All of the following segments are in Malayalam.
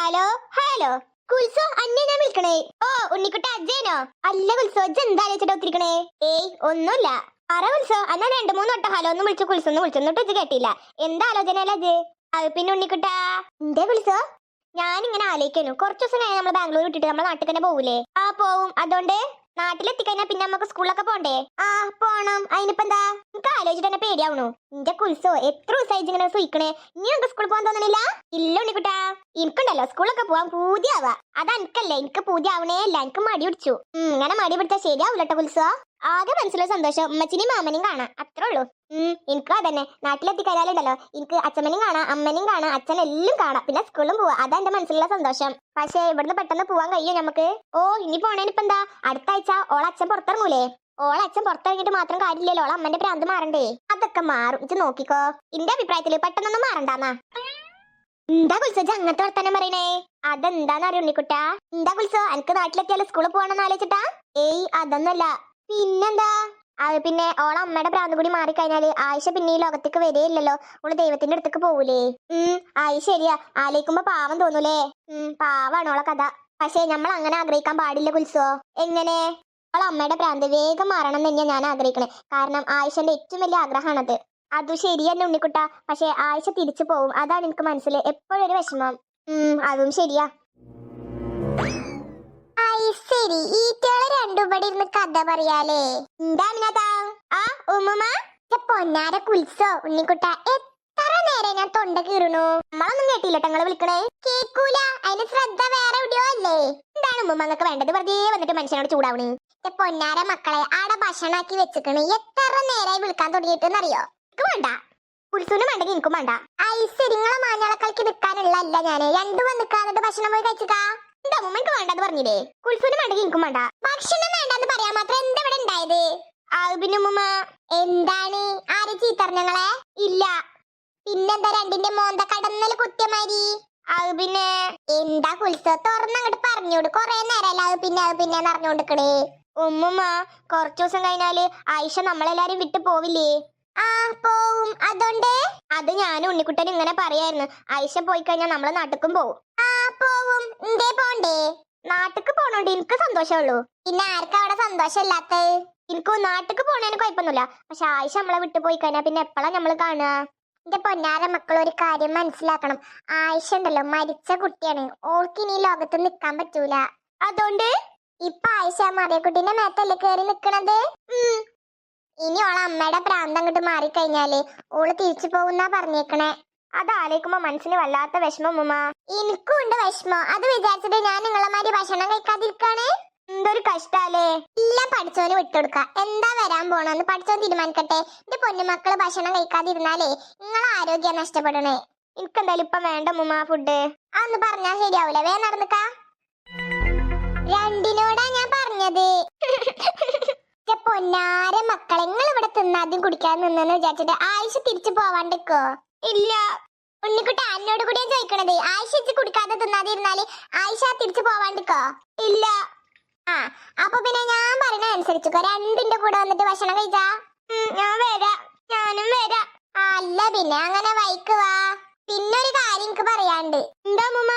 ഹലോ ഹലോ കുൽസോ അന്നെ ഞാൻ വിളിക്കണേ. ഓ ഉണ്ണിക്കുട്ട അജ്ജേനോ? അല്ല കുൽസോ അജ്ജ എന്താ ആലോചിച്ചിട്ട് ഒത്തിരിക്കണേ? ഏയ് ഒന്നുമില്ല. പറ കുൽസോ. അന്നാ 2-3 വട്ടം ഹലോ ഒന്ന് വിളിച്ചു കുൽസൊന്ന് വിളിച്ചെന്നിട്ട് ഇത് കേട്ടില്ല. എന്താ ആലോചനയല്ല അജ്ജ്? അത് പിന്നെ ഉണ്ണിക്കുട്ടാ എന്തേ കുൽസോ? ഞാനിങ്ങനെ ആലോചിക്കുന്നു, കുറച്ച് ദിവസം കഴിഞ്ഞാൽ നമ്മൾ ബാംഗ്ലൂർ വിട്ടിട്ട് നമ്മളെ നാട്ടിൽ തന്നെ പോകൂലേ? ആ പോവും. അതുകൊണ്ട് നാട്ടിലെത്തിക്കഴിഞ്ഞാ പിന്നെ നമുക്ക് സ്കൂളിലൊക്കെ പോണ്ടേ? ആ പോണം. അതിനിപ്പോ എന്താ? എനിക്ക് ആലോചിച്ചിട്ട് തന്നെ പേടിയാവണു. എന്റെ കുൽസോ എത്ര ദിവസമായി ഇങ്ങനെ സൂയിക്കണേ. ഇനി നമുക്ക് സ്കൂളിൽ പോകാൻ തോന്നണില്ല? ഇല്ല ഉണ്ണിക്കുട്ടാ, എനിക്കുണ്ടല്ലോ സ്കൂളൊക്കെ പോവാൻ പൂതിയാവാ. അതെനിക്കല്ലേ, എനിക്ക് പൂതിയാവണേ അല്ല, എനിക്ക് മടി പിടിച്ചു. ഇങ്ങനെ മടി പിടിച്ചാൽ ശരിയാവൂലട്ടോ കുൽസോ. ആകെ മനസ്സിലൊരു സന്തോഷം ഉമ്മച്ചിനെയും മാമനെയും കാണാം, അത്രേ ഉള്ളൂ. എനിക്കും അതന്നെ. നാട്ടിലെത്തിക്കഴിഞ്ഞാലുണ്ടല്ലോ എനിക്ക് അച്ഛമ്മനെയും കാണാം, അമ്മനെയും കാണാം, അച്ഛനെല്ലാം കാണാം, പിന്നെ സ്കൂളിലും പോവാ. അതാ എന്റെ മനസ്സിലുള്ള സന്തോഷം. പക്ഷേ ഇവിടുന്ന് പെട്ടെന്ന് പോവാൻ കഴിയോ നമുക്ക്? ഓ ഇനി പോണേനിപ്പോ എന്താ, അടുത്ത ആഴ്ച ഓളച്ഛൻ പുറത്തിറങ്ങൂലേ? ഓളച്ഛൻ പുറത്തിറങ്ങിയിട്ട് മാത്രം കാര്യമില്ലല്ലോ, ഓളെ അമ്മന്റെ പ്രാന്ത് മാറണ്ടേ? അതൊക്കെ മാറും, ഇത് നോക്കിക്കോ. എന്റെ അഭിപ്രായത്തില് പെട്ടെന്നൊന്നും മാറണ്ടാന്നാ. എന്താ കുൽസോ അങ്ങനത്തെ വർത്താനം പറയണേ? അതെന്താന്ന് അറിയോ ഉണ്ണിക്കുട്ടാ? എന്താ കുൽസോ, എനിക്ക് നാട്ടിലെത്തിയാലും സ്കൂളിൽ പോകണമെന്ന് ആലോചിച്ചിട്ടാ? ഏയ് അതൊന്നല്ല. പിന്നെന്താ? അത് പിന്നെ ഓളെ അമ്മയുടെ പ്രാന്ത് കൂടി മാറിക്കഴിഞ്ഞാല് ആയിഷ പിന്നെ ഈ ലോകത്തേക്ക് വരെയില്ലല്ലോ. ഓള് ദൈവത്തിന്റെ അടുത്തേക്ക് പോവൂലേ? ആയി ശരിയാ. ആലോചിക്കുമ്പോ പാവം തോന്നൂലേ? പാവാണ് ഓളെ കഥ. പക്ഷെ നമ്മൾ അങ്ങനെ ആഗ്രഹിക്കാൻ പാടില്ല കുൽസോ. എങ്ങനെ? ഓളെ അമ്മയുടെ പ്രാന്ത് വേഗം മാറണം എന്ന് തന്നെയാ ഞാൻ ആഗ്രഹിക്കണേ. കാരണം ആയിഷന്റെ ഏറ്റവും വലിയ ആഗ്രഹമാണത്. അത് ശരിയെന്നെ ഉണ്ണിക്കുട്ട. പക്ഷെ ആയിഷ തിരിച്ചു പോവും, അതാണ് എനിക്ക് മനസ്സിൽ എപ്പോഴും ഒരു വിഷമം. അതും ശരിയാ. ശരി, ഈറ്റകളെ രണ്ടും ഇവിടെ ഇരുന്ന് കഥ പറയാലേ. എന്താ ആ ഉമ്മ പൊന്നാര കുൽസോ ഉണ്ണിക്കുട്ട, എത്ര നേരം ഞാൻ തൊണ്ട കീറുന്നു. നമ്മളൊന്നും കേട്ടില്ല ഞങ്ങള് വിളിക്കണേ. കേക്കൂല, അതിന് ശ്രദ്ധ വേറെ എവിടെയോ അല്ലേ? എന്താണ് ഉമ്മ നിങ്ങൾക്ക് വേണ്ടത്? വെറുതെ വന്നിട്ട് മനുഷ്യനോട് ചൂടാവണേ. പൊന്നാര മക്കളെ, ആടെ ഭക്ഷണാക്കി വെച്ചിക്കണ്. എത്ര നേരമായി വിളിക്കാൻ തുടങ്ങിയിട്ടെന്നറിയോ? എനിക്ക് വേണ്ട. കുൽസൂനും വേണ്ടെങ്കിൽ എനിക്കും വേണ്ട. ഐശ്വര്യ, നിങ്ങളെ മാഞ്ഞാളക്കളിക്ക് നിൽക്കാനുള്ളല്ല ഞാന്. രണ്ടും നിൽക്കാന്നിട്ട് ഭക്ഷണം പോയി കഴിച്ചിക്കാ. എന്താ ഉമ്മക്ക് വേണ്ടെന്ന് പറഞ്ഞില്ലേ? കുൽസൂനും വേണ്ടെങ്കിൽ എനിക്കും വേണ്ട. ഭക്ഷണം വേണ്ടെന്ന് പറയാൻ മാത്രം എന്താ ഇവിടെ ഉണ്ടായത്? പിന്നെ ഉമ്മ എന്താണ്? ആര് ചീത്തറിഞ്ഞങ്ങളെ? ഇല്ല. പിന്നെന്താ രണ്ടിന്റെ മോന്ത കടന്നല് കുത്തിയമാരി? അത് പിന്നെ എന്താ കുൽസോ, തുറന്നങ്ങോട്ട് പറഞ്ഞോട്. കൊറേ നേരമല്ല അത് പിന്നെ അറിഞ്ഞോണ്ടിക്കണേ. ഉമ്മുമ്മ കുറച്ചു ദിവസം കഴിഞ്ഞാല് ആയിഷ നമ്മളെല്ലാരും വിട്ടു പോവില്ലേ? ആ പോവും. അതുകൊണ്ട് അത് ഞാനും ഉണ്ണിക്കുട്ടനും ഇങ്ങനെ പറയായിരുന്നു. ആയിഷ പോയി കഴിഞ്ഞാൽ നമ്മളെ നാട്ടിക്കും പോവും. ആ പോവും. എന്തേ പോണ്ടേ? നാട്ടിക്ക് പോണോണ്ട് എനിക്ക് സന്തോഷമുള്ളൂ. പിന്നെ ആർക്കാ അവിടെ സന്തോഷം ഇല്ലാത്ത? എനിക്ക് നാട്ടിക്ക് പോണേന് കുഴപ്പമൊന്നുമില്ല. പക്ഷെ ആയിഷ നമ്മളെ വിട്ടു പോയി കഴിഞ്ഞാൽ പിന്നെ എപ്പോഴാ നമ്മള് കാണുക? എന്റെ പൊന്നാര മക്കൾ ഒരു കാര്യം മനസ്സിലാക്കണം. ആയിഷ ഉണ്ടല്ലോ മരിച്ച കുട്ടിയാണ്. ഓൾക്ക് ഇനി ലോകത്ത് നിക്കാൻ പറ്റൂല. അതുകൊണ്ട് ഇപ്പൊ ആയിഷ മറിയക്കുട്ടീന്റെ മേത്തല്ലേ കേറി നിക്കണത്. ഇനി ഓളെ അമ്മയുടെ പ്രാന്തം അങ്ങോട്ട് മാറിക്കഴിഞ്ഞാല് ഓള് തിരിച്ചു പോകുന്നാ പറഞ്ഞേക്കണേ. അതാലേക്കുമ്പോ മനസ്സിന് വല്ലാത്ത വിഷമം ഉമ്മ. എനിക്കും ഉണ്ട് വിഷമം. അത് വിചാരിച്ചിട്ട് ഞാൻ നിങ്ങളെമാരി ഭക്ഷണം കഴിക്കാതിരിക്കാണ്. എന്തൊരു കഷ്ടാലേ. എല്ലാം പഠിച്ചോന് വിട്ടുകൊടുക്ക. എന്താ വരാൻ പോണെന്ന് പഠിച്ചോൻ തീരുമാനിക്കട്ടെ. എന്റെ പൊന്നുമക്കള് ഭക്ഷണം കഴിക്കാതിരുന്നാലേ നിങ്ങളെ ആരോഗ്യം നഷ്ടപ്പെടണേ. എനിക്കെന്തായാലും ഇപ്പൊ വേണ്ട ഉമ്മ ഫുഡ്. അതൊന്ന് പറഞ്ഞാ ശരിയാവൂലേ? വേ നടന്നിക്കാ. രണ്ടിനോടാ ഞാൻ പറഞ്ഞത്. പൊന്നാര മക്കളെ, നിങ്ങൾ ഇവിടെ തിന്നാദ്യം കുടിക്കാൻ നിന്നെന്ന് വിചാരിച്ചിട്ട് ആയിഷ തിരിച്ചു പോവാണ്ടിക്കോ? ഇല്ല ഉണ്ണിക്കുട്ട, എന്നോട് കൂടിയാ ചോദിക്കണത്. ആയിഷ കുടിക്കാതെ തിന്നാതെ ഇരുന്നാല് ആയിഷ തിരിച്ചു പോവാണ്ടിക്കോ? ഇല്ല. ആ അപ്പൊ പിന്നെ ഞാൻ പറയണ അനുസരിച്ചോ. രണ്ടിന്റെ കൂടെ വന്നിട്ട് ഭക്ഷണം കഴിച്ചാ. ഞാൻ വരാ. ഞാനും വരാ. അല്ല പിന്നെ അങ്ങനെ വൈക്കുവാ. പിന്നൊരു കാര്യം എനിക്ക് പറയാണ്ട്. എന്താ മുമ്മ?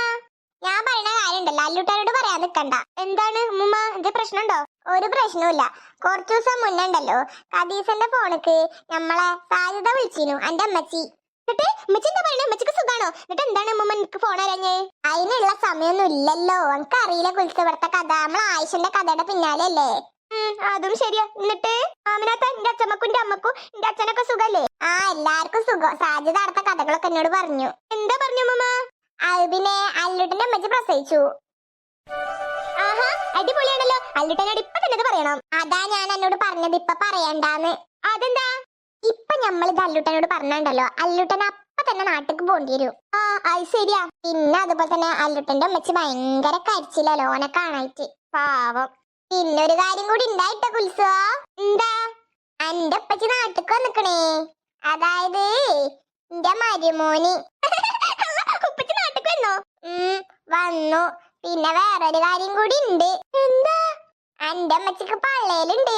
ഞാൻ പറയണ കാര്യം ഉണ്ടല്ലോ, അല്ലുട്ടാരോട് പറയാൻ നിക്കണ്ട. എന്താണ് മുമ്മ, എന്ത് പ്രശ്നമുണ്ടോ? ഒരു പ്രശ്നവുമില്ല. കുറച്ചു ദിവസം മുന്നേ ഉണ്ടല്ലോ ഖദീസന്റെ ഫോണിക്ക് നമ്മളെ സാജിദ വിളിച്ചിരുന്നു, എന്റെ അമ്മച്ചി. എന്നിട്ട് അമ്മച്ചി എന്താ പറയണേ? അമ്മച്ചിക്ക് സുഖാണോ? എന്നിട്ട് എന്താണ് അമ്മ എനിക്ക് ഫോൺ അറിയാഞ്ഞേ? അതിനുള്ള സമയമൊന്നും ഇല്ലല്ലോ. എനിക്ക് അറിയില്ല കുൽസ് ഇവിടുത്തെ കഥ. നമ്മൾ ആയിഷന്റെ കഥയുടെ പിന്നാലെ അല്ലേ. അതും ശരിയാ. എന്നിട്ട് ആമിനാത്ത എന്റെ അച്ഛമ്മക്കും എന്റെ അമ്മക്കും എന്റെ അച്ഛനൊക്കെ സുഖല്ലേ? ആ എല്ലാവർക്കും സുഖം. സാജിദ അടുത്ത കഥകളൊക്കെ എന്നോട് പറഞ്ഞു. എന്താ പറഞ്ഞു അമ്മ? അത് പിന്നെ അല്ലുട്ടന്റെ അമ്മച്ചി പ്രസവിച്ചു. ആഹാ അടിപൊളിയാണല്ലോ. അല്ലുട്ടനോട് ഇപ്പൊ തന്നെ പറയണം. അതാ ഞാൻ എന്നോട് പറഞ്ഞത് ഇപ്പൊ പറയണ്ടാന്ന്. അതെന്താ? ഇപ്പൊ നമ്മളിത് അല്ലുട്ടനോട് പറഞ്ഞുണ്ടല്ലോ, അല്ലുട്ടൻ അപ്പൊ തന്നെ നാട്ടിക്ക് പോണ്ടി വരും. ആ അത് ശരിയാ. പിന്നെ അതുപോലെ തന്നെ അല്ലുട്ടന്റെ അമ്മച്ചി ഭയങ്കര കരിച്ചില്ലല്ലോ ഓനെ കാണായിട്ട്. പാവം. പിന്നൊരു കാര്യം കൂടി ഉണ്ടായിട്ട കുൽസോ. എന്താ? എന്റെ അപ്പച്ചി നാട്ടിക്ക് വന്നിക്കണേ. അതായത് എന്റെ മരുമോനി. ഉപ്പച്ചി നാട്ടിക്ക് വന്നോ? വന്നു. പിന്നെ വേറൊരു കാര്യം കൂടി ഉണ്ട്. എന്താ? എന്റെ അമ്മച്ചിക്ക് പള്ളേലുണ്ട്.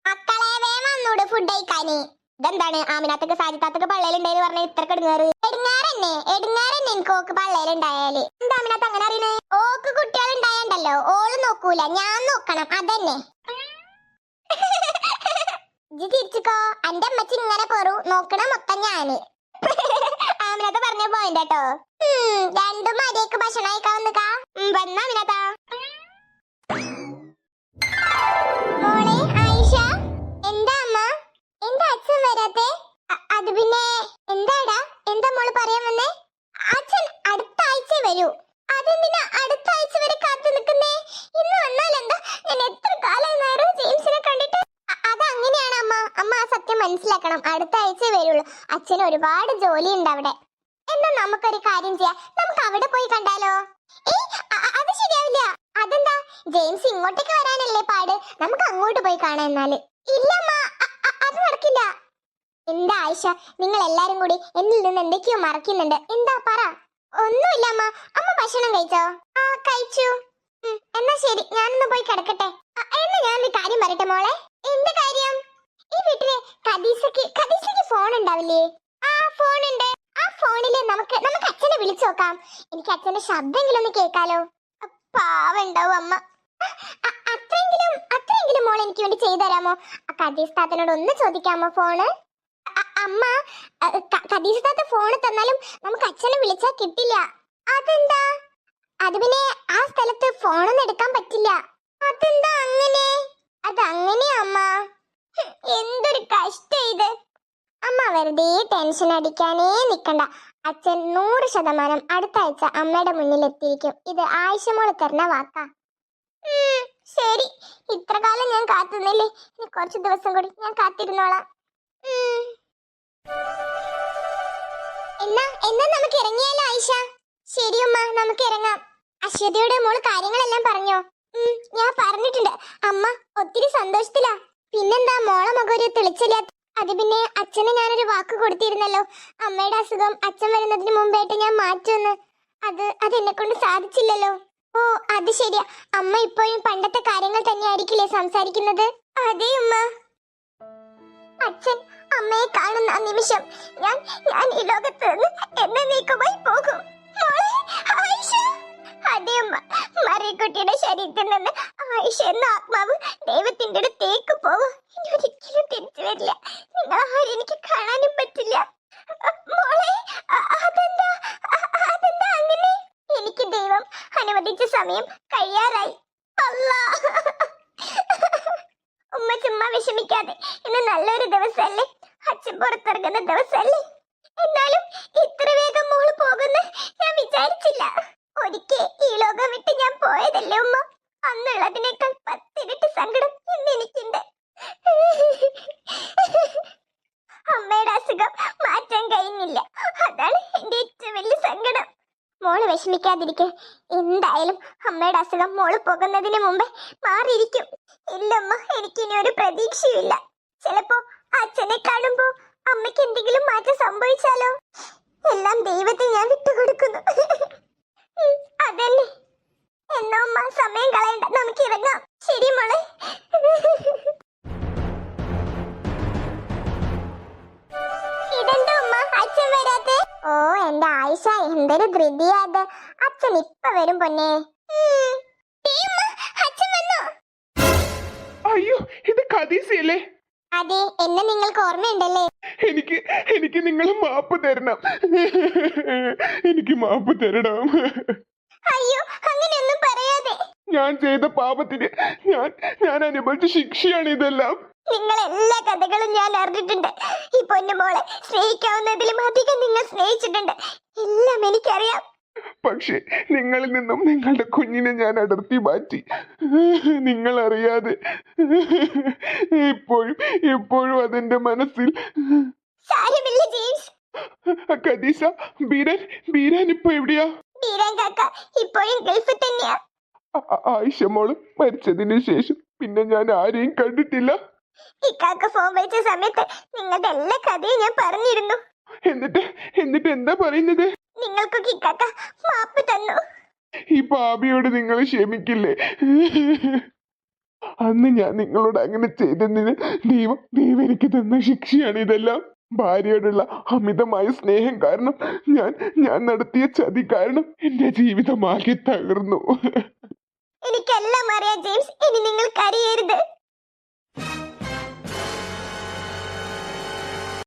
മക്കളെ വേ വന്നൂടെ ഫുഡ് കഴിക്കാന്. ഇതെന്താണ് ആമിനാത്തൊക്കെ സാജിത്താത്തൊക്കെ പള്ളയിലുണ്ടായെന്ന് പറഞ്ഞ ഇത്ര കിടങ്ങാറ്? എടുങ്ങാറന്നെ എനിക്ക് ഓക്ക് പള്ളയിലുണ്ടായാല്. എന്താ ആമിനാത്ത് അങ്ങനെ അറിയണേ? ഓക്ക് കുട്ടികൾ ഉണ്ടായണ്ടല്ലോ, ഓള് നോക്കൂല, ഞാൻ നോക്കണം, അതന്നെ. ഇജ്ജ് ചിരിച്ചിക്കോ, എന്റെ അമ്മച്ചി ഇങ്ങനെ പോറു നോക്കണ മൊത്തം ഞാന്. ആമിനാത്ത പറഞ്ഞ പോയിന്റ് കേട്ടോ. രണ്ടും മര്യാദക്ക് ഭക്ഷണം കഴിക്കാൻ വന്നിക്കാ. വന്നാ ആമിനാത്ത. മോളെ ആയിഷ, എന്താ അമ്മ, എന്താ അച്ഛൻ വരാത്തെ? അത് പിന്നെ എന്താടാ, എന്താ മോള് പറയാൻ വന്നേ? അച്ഛൻ അടുത്ത ആഴ്ച വരൂ. അതെന്തിനാ അടുത്ത ആഴ്ച വരെ കാത്തു നിൽക്കുന്നേ? ഇന്ന് വന്നാലെന്താ? ഞാൻ എത്ര കാലമായി ജെയിംസിനെ കണ്ടിട്ട്. അതങ്ങനെയാണ് അമ്മ, അമ്മ ആ സത്യം മനസ്സിലാക്കണം. അടുത്ത ആഴ്ച വരുള്ളൂ. അച്ഛന് ഒരുപാട് ജോലി ഉണ്ട് അവിടെ. എന്നാ നമുക്കൊരു കാര്യം ചെയ്യാം, നമുക്ക് അവിടെ പോയി കണ്ടാലോ? അത് ശരിയാവില്ല. അതെന്താ? ജെയിംസ് ഇങ്ങോട്ടേക്ക് വരാനല്ലേ പാട്, നമുക്ക് അങ്ങോട്ട് പോയി കാണാം. എന്നാല് ഇല്ലമ്മ, അത് നടക്കില്ല. എന്താ ആയിഷ, നിങ്ങൾ എല്ലാരും കൂടി എന്നിൽ നിന്ന് എന്തൊക്കെയോ മറക്കുന്നുണ്ട്. എന്താ പറ. ഒന്നുമില്ല അമ്മ. അമ്മ ഭക്ഷണം കഴിച്ചോ? ആ കഴിച്ചു. എന്നാ ശരി, ഞാനൊന്ന് പോയി കിടക്കട്ടെ. എന്നാ ഞാനൊരു കാര്യം പറയട്ടെ മോളെ. എന്ത് കാര്യം? ഈ വീട്ടിലെ ഖദീസക്ക് ഫോൺ ഉണ്ടാവില്ലേ? ആ ഫോൺ ഉണ്ട്. ആ ഫോണില് നമുക്ക് അച്ഛനെ വിളിച്ചു നോക്കാം. എനിക്ക് അച്ഛന്റെ ശബ്ദമെങ്കിലും ഒന്ന് കേൾക്കാലോ. പാവുണ്ടാവും അമ്മ. അത്രയെങ്കിലും മോൾ എനിക്ക് വേണ്ടി ചെയ്തു തരാമോ? ഖദീസ് താത്തനോട് ഒന്ന് ചോദിക്കാമോ ഫോണ്? അമ്മ, ഖദീസ് താത്ത ഫോണ് തന്നാലും നമുക്ക് അച്ഛനെ വിളിച്ചാ കിട്ടില്ല. അതെന്താ? അത് പിന്നെ ആ സ്ഥലത്ത് ഫോണൊന്നും എടുക്കാൻ പറ്റില്ല. അതെന്താ അങ്ങനെ? അതങ്ങനെയാ അമ്മ. എന്തൊരു കഷ്ടം ഇത്. അമ്മ വെറുതെ ടെൻഷൻ അടിക്കാനേ നിക്കണ്ട. അച്ഛൻ 100% അടുത്ത ആഴ്ച അമ്മയുടെ മുന്നിൽ എത്തിയിരിക്കും. ഇത് ആയിഷമോള് തരുന്ന വാക്കാ. ശരി, ഇത്ര കാലം ഞാൻ കാത്തുനിന്നില്ലേ, ഇനി കുറച്ച് ദിവസം കൂടി ഞാൻ കാത്തിരുന്നോളാം. എന്നാ നമുക്ക് ഇറങ്ങിയാലോ ആയിഷ? ശരി ഉമ്മ, നമുക്ക് ഇറങ്ങാം. അശ്വതിയുടെ മോള് കാര്യങ്ങളെല്ലാം പറഞ്ഞോ? ഞാൻ പറഞ്ഞിട്ടുണ്ട് അമ്മ. ഒത്തിരി സന്തോഷത്തിലാ. പിന്നെന്താ മോളെ മുഖം ഒരു തെളിച്ചില്ല? അത് പിന്നെ അച്ഛന് ഞാനൊരു വാക്ക് കൊടുത്തിരുന്നല്ലോ, അമ്മയുടെ അസുഖം അച്ഛൻ വരുന്നതിന് മുമ്പായിട്ട് ഞാൻ മാറ്റുമെന്ന്. അതെന്നെ കൊണ്ട് സാധിച്ചില്ലല്ലോ. ഓ അത് ശരിയാ. അമ്മ ഇപ്പോഴും പണ്ടത്തെ കാര്യങ്ങൾ തന്നെയായിരിക്കില്ലേ സംസാരിക്കുന്നത്? അതെ ഉമ്മ. അച്ഛൻ അമ്മയെ കാണുന്ന ആ നിമിഷം ഞാൻ ഈ ലോകത്ത് നിന്ന് എന്നേക്കുമായി പോകും. അതെ അമ്മ, മറിയക്കുട്ടിയുടെ ശരീരത്തിൽ നിന്ന് ആയിഷ എന്ന ആത്മാവ് ദൈവത്തിന്റെ അടുത്തേക്ക് പോവും. ഇനി ഒരിക്കലും തിരിച്ചു വരില്ല. നിങ്ങൾ ആരും എനിക്ക് കാണാനും പറ്റില്ല. മോളെ, അതെന്താ അങ്ങനെ? എനിക്ക് ദൈവം അനുവദിച്ച സമയം കഴിയാറായി. അല്ലാ, ഉമ്മ ചുമ്മാ വിഷമിക്കാതെ. ഇന്ന് നല്ലൊരു ദിവസമല്ലേ, അച്ഛൻ പുറത്തിറങ്ങുന്ന ദിവസമല്ലേ. എന്നാലും ഇത്ര വേഗം മോള് പോകുന്ന ഞാൻ വിചാരിച്ചില്ല. ഒരിക്കൽ ഈ ലോകം വിട്ട് ഞാൻ പോയതല്ലേ ഉമ്മ, അന്നുള്ളതിനേക്കാൾ 10 ഇരട്ടി സങ്കടം ഇന്ന് എനിക്കുണ്ട്. അമ്മയുടെ അസുഖം മാറ്റാൻ കഴിഞ്ഞില്ല, അതാണ് എന്റെ ഏറ്റവും വലിയ സങ്കടം. മോള് വിഷമിക്കാതിരിക്കെ. എന്തായാലും അമ്മയുടെ അസുഖം മോള് പോകുന്നതിന് മുമ്പേ മാറിയിരിക്കും. ഇല്ലമ്മ, എനിക്കിനി ഒരു പ്രതീക്ഷയില്ല. ചിലപ്പോ അച്ഛനെ കാണുമ്പോ അമ്മയ്ക്ക് എന്തെങ്കിലും മാറ്റം സംഭവിച്ചാലോ? എല്ലാം ദൈവത്തിന് ഞാൻ വിട്ടുകൊടുക്കുന്നു. അതന്നെ. എന്നോ അമ്മ, സമയം കളയണ്ട, നമുക്ക് ഇറങ്ങാം. ശരി മോളെ. ഇതെന്താ ഉമ്മ അച്ഛൻ വരാത്തെ? ഓ എന്റെ ആയിഷ, എന്തൊരു ധൃതിയാത്. അച്ഛൻ ഇപ്പൊ വരും പൊന്നെ. അച്ഛൻ വന്നു. അയ്യോ, ഇത് ഖദീസയല്ലേ? അതെ, എന്നെ നിങ്ങൾക്ക് ഓർമ്മയുണ്ടല്ലേ? എനിക്ക് നിങ്ങൾ മാപ്പ് തരണം. എനിക്ക് മാപ്പ് തരണം. അയ്യോ, അങ്ങനെയൊന്നും പറയാതെ. ഞാൻ ചെയ്ത പാപത്തിന് ഞാൻ അനുഭവിച്ച ശിക്ഷയാണ് ഇതെല്ലാം. നിങ്ങൾ എല്ലാ കഥകളും ഞാൻ അറിഞ്ഞിട്ടുണ്ട്. ഈ പൊന്നുമോളെ സ്നേഹിക്കാവുന്നതിലും അധികം നിങ്ങൾ സ്നേഹിച്ചിട്ടുണ്ട്. എല്ലാം എനിക്കറിയാം. പക്ഷെ നിങ്ങളിൽ നിന്നും നിങ്ങളുടെ കുഞ്ഞിനെ ഞാൻ അടർത്തി മാറ്റി. നിങ്ങൾ അറിയാതെ ഇപ്പോഴും അതെന്റെ മനസ്സിൽ. സാരമില്ല ജെയിംസ്. ഖദീസ, ബീരാൻ ഇപ്പൊ എവിടെയാ? ബീരാൻ കാക്ക ഇപ്പോഴും ഗൾഫിൽ തന്നെയാ. ആയിഷ മോള് മരിച്ചതിന് ശേഷം പിന്നെ ഞാൻ ആരെയും കണ്ടിട്ടില്ല. ഇക്കാക്ക ഫോൺ വിളിച്ച സമയത്ത് നിങ്ങളുടെ എല്ലാ കഥയും ഞാൻ പറഞ്ഞിരുന്നു. എന്നിട്ട് എന്താ പറയുന്നത്? നിങ്ങൾക്കൊക്കെ ഇക്കാക്ക മാപ്പ് തന്നു. ഈ പാപിയോട് നിങ്ങൾ ക്ഷമിക്കില്ലേ? അന്ന് ഞാൻ നിങ്ങളോട് അങ്ങനെ ചെയ്തതിന് ദൈവം എനിക്ക് തന്ന ശിക്ഷയാണ് ഇതെല്ലാം. ഭാര്യയോടുള്ള അമിതമായ സ്നേഹം കാരണം ഞാൻ നടത്തിയ ചതി കാരണം എന്റെ ജീവിതമാകെ തകർന്നു. എനിക്കെല്ലാം അറിയാം ജെയിംസ്. ഇനി നിങ്ങൾ കരയരുത്.